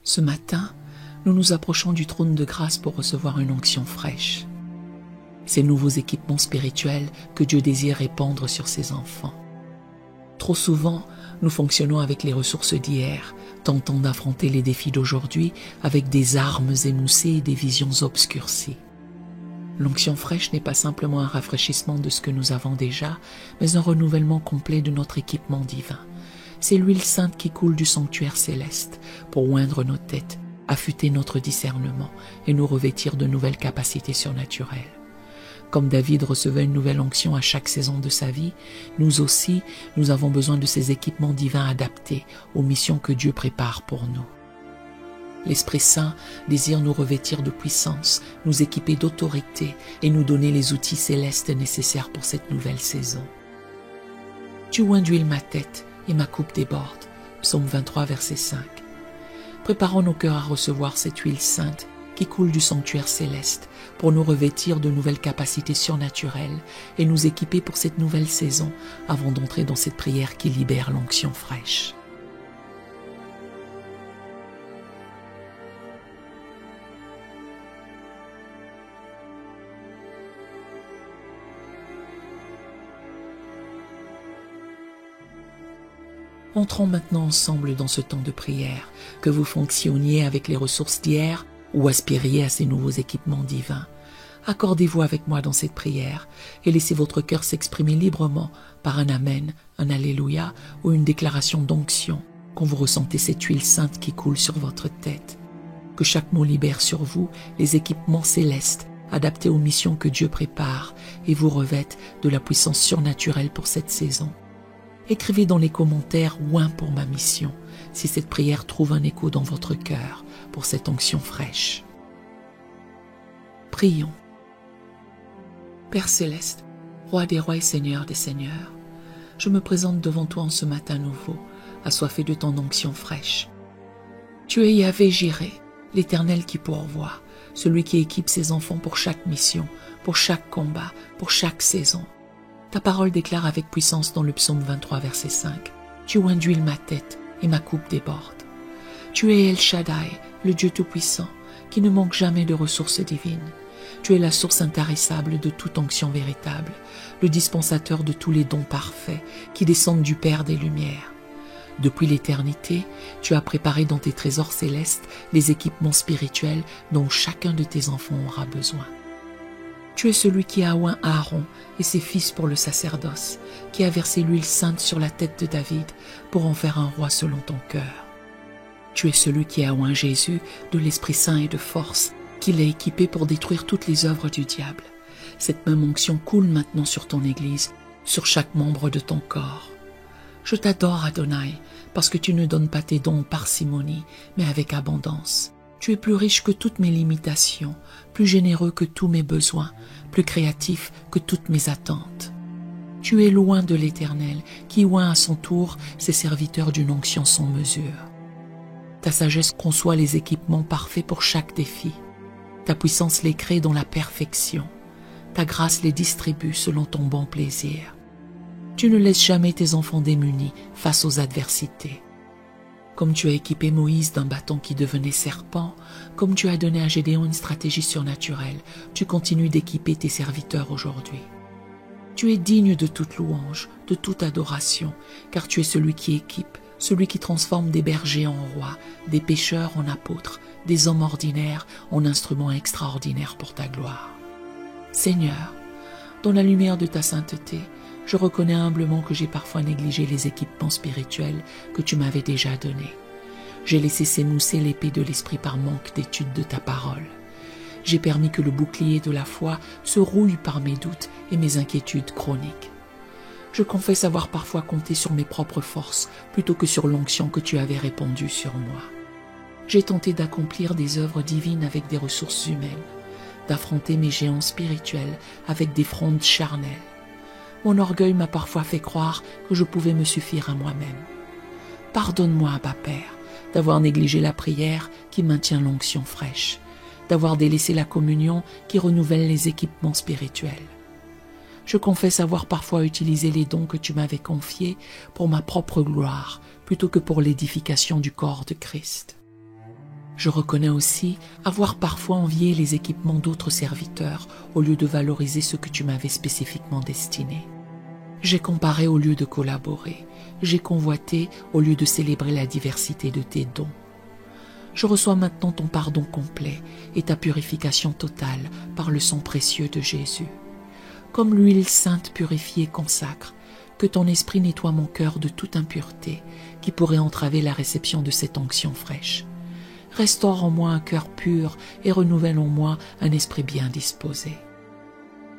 Ce matin, nous nous approchons du trône de grâce pour recevoir une onction fraîche. Ces nouveaux équipements spirituels que Dieu désire répandre sur ses enfants. Trop souvent, nous fonctionnons avec les ressources d'hier, tentant d'affronter les défis d'aujourd'hui avec des armes émoussées et des visions obscurcies. L'onction fraîche n'est pas simplement un rafraîchissement de ce que nous avons déjà, mais un renouvellement complet de notre équipement divin. C'est l'huile sainte qui coule du sanctuaire céleste pour oindre nos têtes, affûter notre discernement et nous revêtir de nouvelles capacités surnaturelles. Comme David recevait une nouvelle onction à chaque saison de sa vie, nous aussi, nous avons besoin de ces équipements divins adaptés aux missions que Dieu prépare pour nous. L'Esprit Saint désire nous revêtir de puissance, nous équiper d'autorité et nous donner les outils célestes nécessaires pour cette nouvelle saison. Tu oins d'huile ma tête et ma coupe déborde. Psaume 23, verset 5. Préparons nos cœurs à recevoir cette huile sainte qui coule du sanctuaire céleste pour nous revêtir de nouvelles capacités surnaturelles et nous équiper pour cette nouvelle saison avant d'entrer dans cette prière qui libère l'onction fraîche. Entrons maintenant ensemble dans ce temps de prière, que vous fonctionniez avec les ressources d'hier ou aspiriez à ces nouveaux équipements divins. Accordez-vous avec moi dans cette prière et laissez votre cœur s'exprimer librement par un Amen, un Alléluia ou une déclaration d'onction quand vous ressentez cette huile sainte qui coule sur votre tête. Que chaque mot libère sur vous les équipements célestes adaptés aux missions que Dieu prépare et vous revêtent de la puissance surnaturelle pour cette saison. Écrivez dans les commentaires « Oint pour ma mission » si cette prière trouve un écho dans votre cœur pour cette onction fraîche. Prions. Père céleste, Roi des rois et Seigneur des seigneurs, je me présente devant toi en ce matin nouveau, assoiffé de ton onction fraîche. Tu es Yahvé Jiré, l'Éternel qui pourvoit, celui qui équipe ses enfants pour chaque mission, pour chaque combat, pour chaque saison. Ta parole déclare avec puissance dans le psaume 23, verset 5. Tu oins d'huile ma tête et ma coupe déborde. Tu es El Shaddai, le Dieu Tout-Puissant, qui ne manque jamais de ressources divines. Tu es la source intarissable de toute onction véritable, le dispensateur de tous les dons parfaits qui descendent du Père des Lumières. Depuis l'éternité, tu as préparé dans tes trésors célestes les équipements spirituels dont chacun de tes enfants aura besoin. Tu es celui qui a oint Aaron et ses fils pour le sacerdoce, qui a versé l'huile sainte sur la tête de David pour en faire un roi selon ton cœur. Tu es celui qui a oint Jésus de l'Esprit Saint et de force, qui l'a équipé pour détruire toutes les œuvres du diable. Cette même onction coule maintenant sur ton Église, sur chaque membre de ton corps. Je t'adore, Adonai, parce que tu ne donnes pas tes dons en parcimonie, mais avec abondance. Tu es plus riche que toutes mes limitations, plus généreux que tous mes besoins, plus créatif que toutes mes attentes. Tu es loin de l'Éternel, qui oint à son tour ses serviteurs d'une onction sans mesure. Ta sagesse conçoit les équipements parfaits pour chaque défi. Ta puissance les crée dans la perfection. Ta grâce les distribue selon ton bon plaisir. Tu ne laisses jamais tes enfants démunis face aux adversités. Comme tu as équipé Moïse d'un bâton qui devenait serpent, comme tu as donné à Gédéon une stratégie surnaturelle, tu continues d'équiper tes serviteurs aujourd'hui. Tu es digne de toute louange, de toute adoration, car tu es celui qui équipe, celui qui transforme des bergers en rois, des pécheurs en apôtres, des hommes ordinaires en instruments extraordinaires pour ta gloire. Seigneur, dans la lumière de ta sainteté, je reconnais humblement que j'ai parfois négligé les équipements spirituels que tu m'avais déjà donnés. J'ai laissé s'émousser l'épée de l'esprit par manque d'étude de ta parole. J'ai permis que le bouclier de la foi se rouille par mes doutes et mes inquiétudes chroniques. Je confesse avoir parfois compté sur mes propres forces plutôt que sur l'onction que tu avais répandue sur moi. J'ai tenté d'accomplir des œuvres divines avec des ressources humaines, d'affronter mes géants spirituels avec des frondes charnelles. Mon orgueil m'a parfois fait croire que je pouvais me suffire à moi-même. Pardonne-moi, Abba Père, d'avoir négligé la prière qui maintient l'onction fraîche, d'avoir délaissé la communion qui renouvelle les équipements spirituels. Je confesse avoir parfois utilisé les dons que tu m'avais confiés pour ma propre gloire, plutôt que pour l'édification du corps de Christ. Je reconnais aussi avoir parfois envié les équipements d'autres serviteurs au lieu de valoriser ce que tu m'avais spécifiquement destiné. J'ai comparé au lieu de collaborer. J'ai convoité au lieu de célébrer la diversité de tes dons. Je reçois maintenant ton pardon complet et ta purification totale par le sang précieux de Jésus. Comme l'huile sainte purifie et consacre, que ton esprit nettoie mon cœur de toute impureté qui pourrait entraver la réception de cette onction fraîche. Restaure en moi un cœur pur et renouvelle en moi un esprit bien disposé.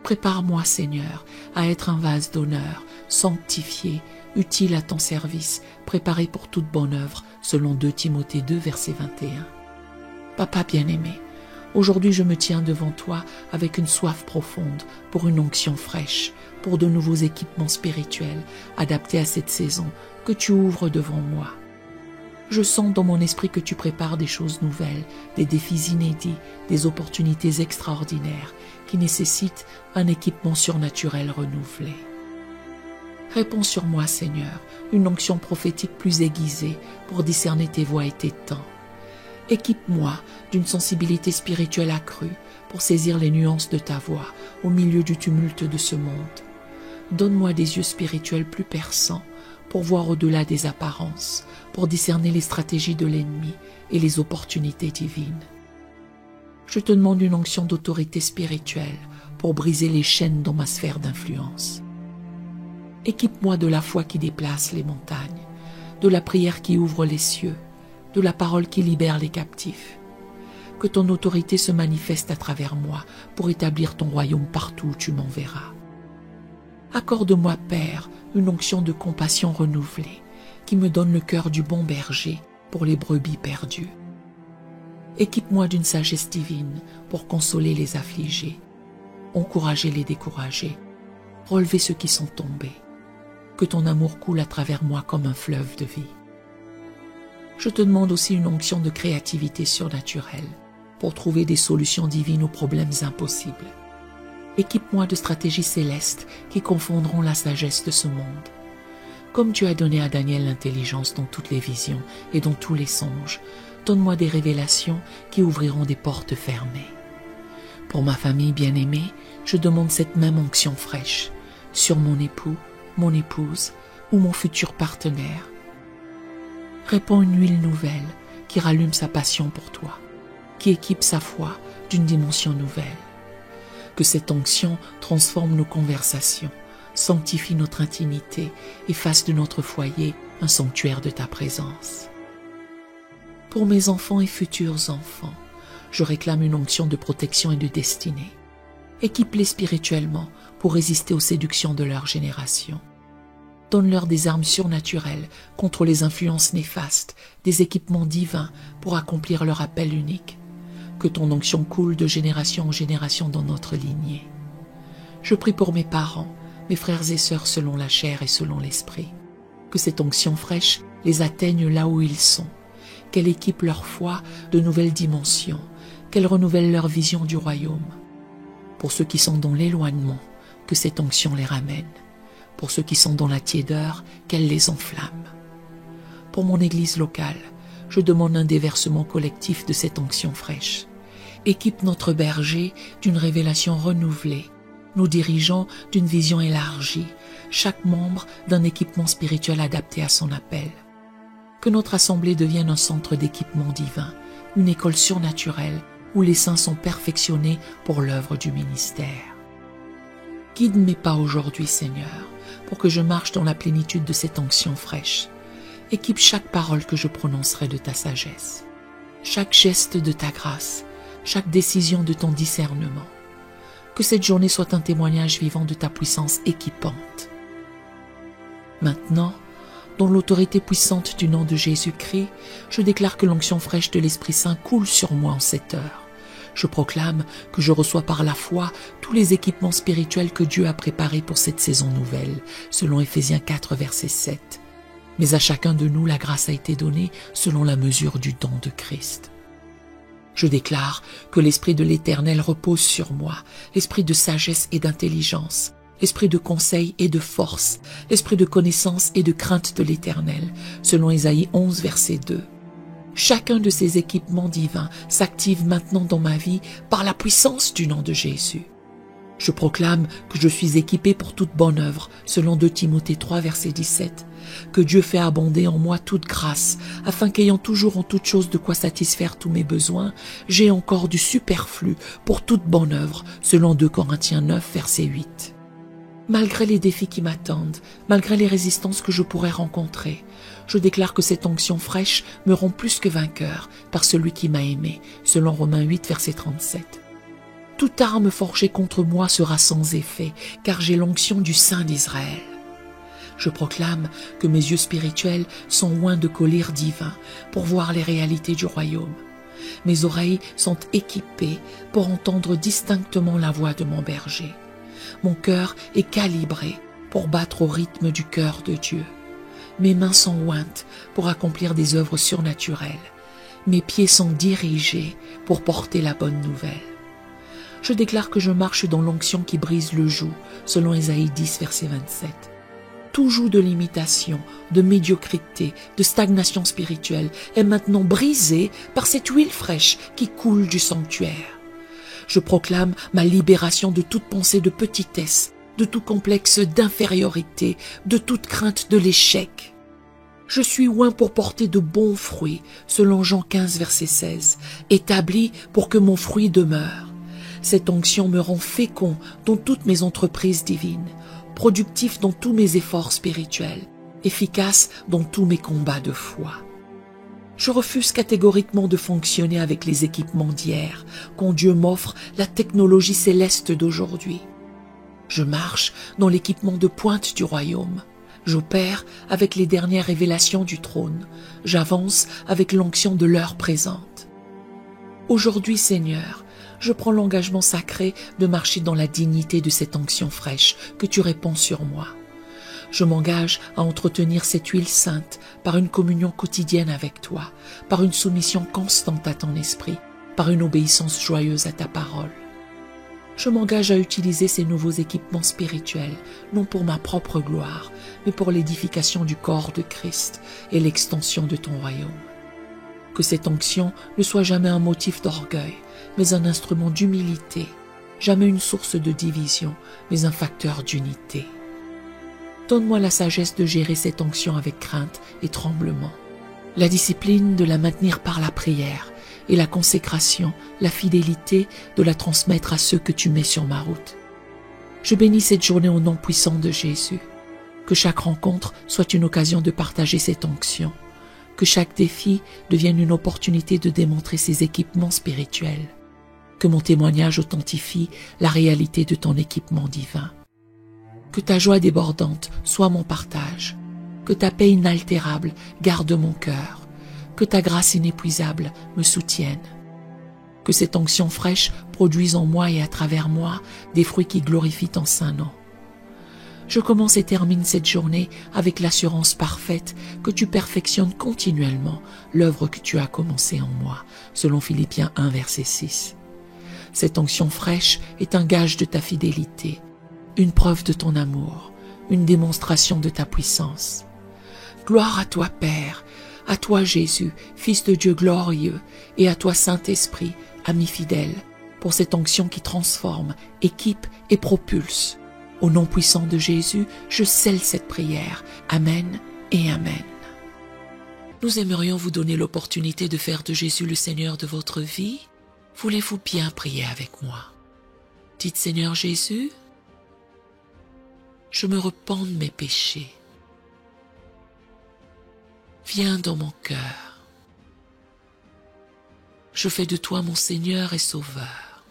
Prépare-moi, Seigneur, à être un vase d'honneur, sanctifié, utile à ton service, préparé pour toute bonne œuvre, selon 2 Timothée 2, verset 21. Papa bien-aimé, aujourd'hui je me tiens devant toi avec une soif profonde pour une onction fraîche, pour de nouveaux équipements spirituels adaptés à cette saison que tu ouvres devant moi. Je sens dans mon esprit que tu prépares des choses nouvelles, des défis inédits, des opportunités extraordinaires qui nécessitent un équipement surnaturel renouvelé. Réponds sur moi, Seigneur, une onction prophétique plus aiguisée pour discerner tes voies et tes temps. Équipe-moi d'une sensibilité spirituelle accrue pour saisir les nuances de ta voix au milieu du tumulte de ce monde. Donne-moi des yeux spirituels plus perçants pour voir au-delà des apparences, pour discerner les stratégies de l'ennemi et les opportunités divines. Je te demande une onction d'autorité spirituelle pour briser les chaînes dans ma sphère d'influence. Équipe-moi de la foi qui déplace les montagnes, de la prière qui ouvre les cieux, de la parole qui libère les captifs. Que ton autorité se manifeste à travers moi pour établir ton royaume partout où tu m'enverras. Accorde-moi, Père, une onction de compassion renouvelée qui me donne le cœur du bon berger pour les brebis perdues. Équipe-moi d'une sagesse divine pour consoler les affligés, encourager les découragés, relever ceux qui sont tombés. Que ton amour coule à travers moi comme un fleuve de vie. Je te demande aussi une onction de créativité surnaturelle pour trouver des solutions divines aux problèmes impossibles. Équipe-moi de stratégies célestes qui confondront la sagesse de ce monde. Comme tu as donné à Daniel l'intelligence dans toutes les visions et dans tous les songes, donne-moi des révélations qui ouvriront des portes fermées. Pour ma famille bien-aimée, je demande cette même onction fraîche sur mon époux, mon épouse ou mon futur partenaire. Répands une huile nouvelle qui rallume sa passion pour toi, qui équipe sa foi d'une dimension nouvelle. Que cette onction transforme nos conversations, sanctifie notre intimité et fasse de notre foyer un sanctuaire de ta présence. Pour mes enfants et futurs enfants, je réclame une onction de protection et de destinée. Équipe-les spirituellement pour résister aux séductions de leur génération. Donne-leur des armes surnaturelles contre les influences néfastes, des équipements divins pour accomplir leur appel unique. Que ton onction coule de génération en génération dans notre lignée. Je prie pour mes parents, mes frères et sœurs selon la chair et selon l'esprit. Que cette onction fraîche les atteigne là où ils sont, qu'elle équipe leur foi de nouvelles dimensions, qu'elle renouvelle leur vision du royaume. Pour ceux qui sont dans l'éloignement, que cette onction les ramène. Pour ceux qui sont dans la tiédeur, qu'elle les enflamme. Pour mon église locale, je demande un déversement collectif de cette onction fraîche. Équipe notre berger d'une révélation renouvelée, nos dirigeants d'une vision élargie, chaque membre d'un équipement spirituel adapté à son appel. Que notre assemblée devienne un centre d'équipement divin, une école surnaturelle où les saints sont perfectionnés pour l'œuvre du ministère. Guide mes pas aujourd'hui, Seigneur, pour que je marche dans la plénitude de cette onction fraîche. Équipe chaque parole que je prononcerai de ta sagesse, chaque geste de ta grâce, chaque décision de ton discernement. Que cette journée soit un témoignage vivant de ta puissance équipante. Maintenant, dans l'autorité puissante du nom de Jésus-Christ, je déclare que l'onction fraîche de l'Esprit Saint coule sur moi en cette heure. Je proclame que je reçois par la foi tous les équipements spirituels que Dieu a préparés pour cette saison nouvelle, selon Éphésiens 4, verset 7. Mais à chacun de nous, la grâce a été donnée selon la mesure du don de Christ. Je déclare que l'Esprit de l'Éternel repose sur moi, l'Esprit de sagesse et d'intelligence, l'Esprit de conseil et de force, l'Esprit de connaissance et de crainte de l'Éternel, selon Ésaïe 11, verset 2. Chacun de ces équipements divins s'active maintenant dans ma vie par la puissance du nom de Jésus. Je proclame que je suis équipé pour toute bonne œuvre, selon 2 Timothée 3, verset 17, que Dieu fait abonder en moi toute grâce, afin qu'ayant toujours en toute chose de quoi satisfaire tous mes besoins, j'ai encore du superflu pour toute bonne œuvre, selon 2 Corinthiens 9, verset 8. Malgré les défis qui m'attendent, malgré les résistances que je pourrais rencontrer, je déclare que cette onction fraîche me rend plus que vainqueur par celui qui m'a aimé, selon Romains 8, verset 37. Toute arme forgée contre moi sera sans effet, car j'ai l'onction du Saint d'Israël. Je proclame que mes yeux spirituels sont loin de collyre divin pour voir les réalités du royaume. Mes oreilles sont équipées pour entendre distinctement la voix de mon berger. Mon cœur est calibré pour battre au rythme du cœur de Dieu. Mes mains sont ointes pour accomplir des œuvres surnaturelles. Mes pieds sont dirigés pour porter la bonne nouvelle. Je déclare que je marche dans l'onction qui brise le joug, selon Ésaïe 10, verset 27. Tout joug de limitation, de médiocrité, de stagnation spirituelle est maintenant brisé par cette huile fraîche qui coule du sanctuaire. Je proclame ma libération de toute pensée de petitesse, de tout complexe d'infériorité, de toute crainte de l'échec. Je suis oint pour porter de bons fruits, selon Jean 15, verset 16, établi pour que mon fruit demeure. Cette onction me rend fécond dans toutes mes entreprises divines, productif dans tous mes efforts spirituels, efficace dans tous mes combats de foi. Je refuse catégoriquement de fonctionner avec les équipements d'hier, quand Dieu m'offre la technologie céleste d'aujourd'hui. Je marche dans l'équipement de pointe du royaume. J'opère avec les dernières révélations du trône. J'avance avec l'onction de l'heure présente. Aujourd'hui, Seigneur, je prends l'engagement sacré de marcher dans la dignité de cette onction fraîche que tu répands sur moi. Je m'engage à entretenir cette huile sainte par une communion quotidienne avec toi, par une soumission constante à ton esprit, par une obéissance joyeuse à ta parole. Je m'engage à utiliser ces nouveaux équipements spirituels, non pour ma propre gloire, mais pour l'édification du corps de Christ et l'extension de ton royaume. Que cette onction ne soit jamais un motif d'orgueil, mais un instrument d'humilité, jamais une source de division, mais un facteur d'unité. Donne-moi la sagesse de gérer cette onction avec crainte et tremblement, la discipline de la maintenir par la prière et la consécration, la fidélité de la transmettre à ceux que tu mets sur ma route. Je bénis cette journée au nom puissant de Jésus. Que chaque rencontre soit une occasion de partager cette onction, que chaque défi devienne une opportunité de démontrer ses équipements spirituels, que mon témoignage authentifie la réalité de ton équipement divin. Que ta joie débordante soit mon partage, que ta paix inaltérable garde mon cœur, que ta grâce inépuisable me soutienne, que cette onction fraîche produise en moi et à travers moi des fruits qui glorifient ton saint nom. Je commence et termine cette journée avec l'assurance parfaite que tu perfectionnes continuellement l'œuvre que tu as commencée en moi, selon Philippiens 1, verset 6. Cette onction fraîche est un gage de ta fidélité, une preuve de ton amour, une démonstration de ta puissance. Gloire à toi, Père, à toi, Jésus, Fils de Dieu glorieux, et à toi, Saint-Esprit, ami fidèle, pour cette onction qui transforme, équipe et propulse. Au nom puissant de Jésus, je scelle cette prière. Amen et Amen. Nous aimerions vous donner l'opportunité de faire de Jésus le Seigneur de votre vie. Voulez-vous bien prier avec moi? Dites, Seigneur Jésus, je me repens de mes péchés. Viens dans mon cœur. Je fais de toi mon Seigneur et Sauveur.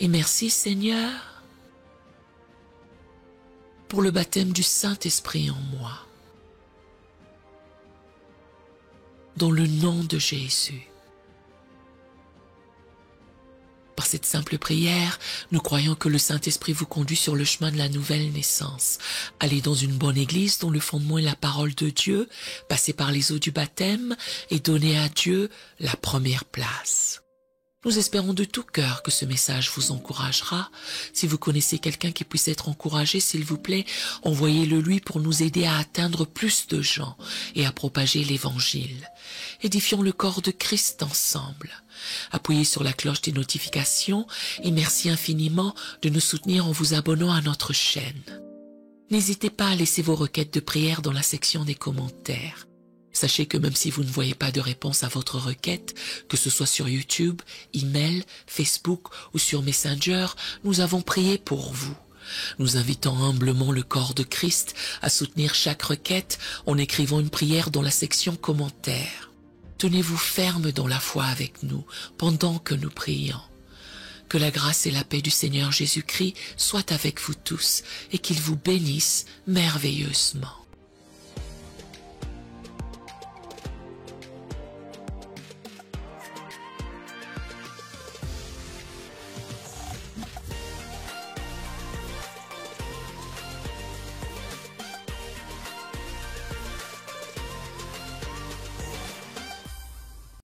Et merci, Seigneur, pour le baptême du Saint-Esprit en moi. Dans le nom de Jésus. Par cette simple prière, nous croyons que le Saint-Esprit vous conduit sur le chemin de la nouvelle naissance. Allez dans une bonne église dont le fondement est la parole de Dieu, passez par les eaux du baptême et donnez à Dieu la première place. Nous espérons de tout cœur que ce message vous encouragera. Si vous connaissez quelqu'un qui puisse être encouragé, s'il vous plaît, envoyez-le lui pour nous aider à atteindre plus de gens et à propager l'Évangile. Édifions le corps de Christ ensemble. Appuyez sur la cloche des notifications et merci infiniment de nous soutenir en vous abonnant à notre chaîne. N'hésitez pas à laisser vos requêtes de prière dans la section des commentaires. Sachez que même si vous ne voyez pas de réponse à votre requête, que ce soit sur YouTube, email, Facebook ou sur Messenger, nous avons prié pour vous. Nous invitons humblement le corps de Christ à soutenir chaque requête en écrivant une prière dans la section commentaires. Tenez-vous ferme dans la foi avec nous pendant que nous prions. Que la grâce et la paix du Seigneur Jésus-Christ soient avec vous tous et qu'il vous bénisse merveilleusement.